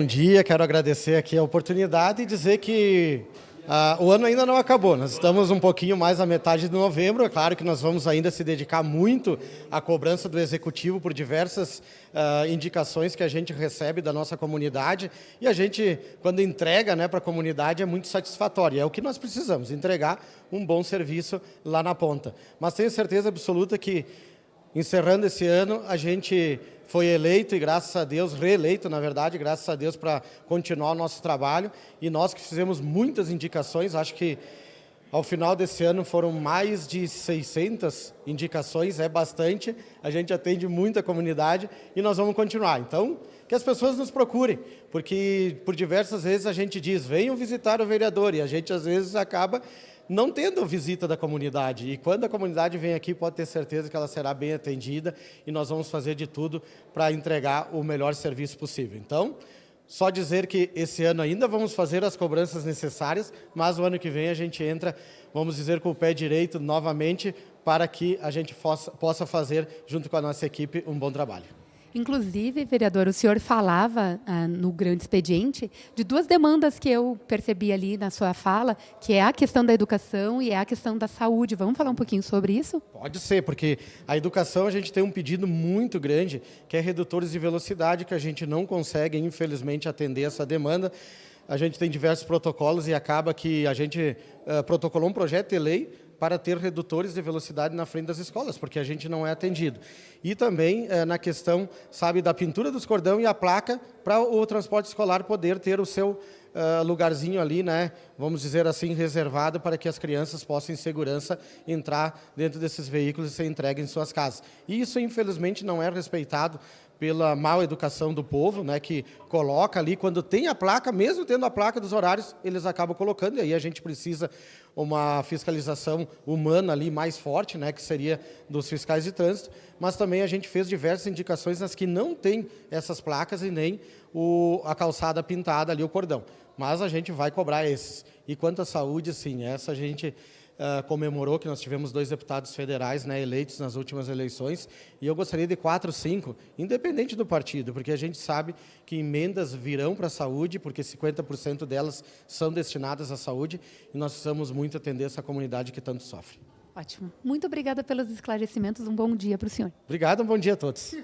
Bom dia, quero agradecer aqui a oportunidade e dizer que o ano ainda não acabou. Nós estamos um pouquinho mais à metade de novembro. É claro que nós vamos ainda se dedicar muito à cobrança do Executivo por diversas indicações que a gente recebe da nossa comunidade. E a gente, quando entrega, para a comunidade, é muito satisfatório. É o que nós precisamos, entregar um bom serviço lá na ponta. Mas tenho certeza absoluta que, encerrando esse ano, a gente foi eleito e, graças a Deus, reeleito, na verdade, graças a Deus, para continuar o nosso trabalho. E nós que fizemos muitas indicações, acho que ao final desse ano foram mais de 600 indicações, é bastante, a gente atende muita comunidade e nós vamos continuar. Então, que as pessoas nos procurem, porque por diversas vezes a gente diz, venham visitar o vereador, e a gente às vezes acaba não tendo visita da comunidade. E quando a comunidade vem aqui, pode ter certeza que ela será bem atendida e nós vamos fazer de tudo para entregar o melhor serviço possível. Então, só dizer que esse ano ainda vamos fazer as cobranças necessárias, mas o ano que vem a gente entra, vamos dizer, com o pé direito novamente, para que a gente possa fazer, junto com a nossa equipe, um bom trabalho. Inclusive, vereador, o senhor falava no grande expediente de duas demandas que eu percebi ali na sua fala, que é a questão da educação e é a questão da saúde. Vamos falar um pouquinho sobre isso? Pode ser, porque a educação a gente tem um pedido muito grande, que é redutores de velocidade, que a gente não consegue, infelizmente, atender essa demanda. A gente tem diversos protocolos e acaba que a gente protocolou um projeto de lei para ter redutores de velocidade na frente das escolas, porque a gente não é atendido. E também na questão, sabe, da pintura dos cordão e a placa para o transporte escolar poder ter o seu lugarzinho ali, vamos dizer assim, reservado para que as crianças possam, em segurança, entrar dentro desses veículos e ser entregues em suas casas. E isso, infelizmente, não é respeitado pela mal educação do povo, que coloca ali, quando tem a placa, mesmo tendo a placa dos horários, eles acabam colocando, e aí a gente precisa uma fiscalização humana ali mais forte, que seria dos fiscais de trânsito, mas também a gente fez diversas indicações nas que não tem essas placas e nem a calçada pintada ali, o cordão. Mas a gente vai cobrar esses. E quanto à saúde, sim, essa a gente comemorou que nós tivemos 2 deputados federais eleitos nas últimas eleições, e eu gostaria de 4, 5, independente do partido, porque a gente sabe que emendas virão para a saúde, porque 50% delas são destinadas à saúde, e nós precisamos muito atender essa comunidade que tanto sofre. Ótimo. Muito obrigada pelos esclarecimentos. Um bom dia para o senhor. Obrigado, um bom dia a todos.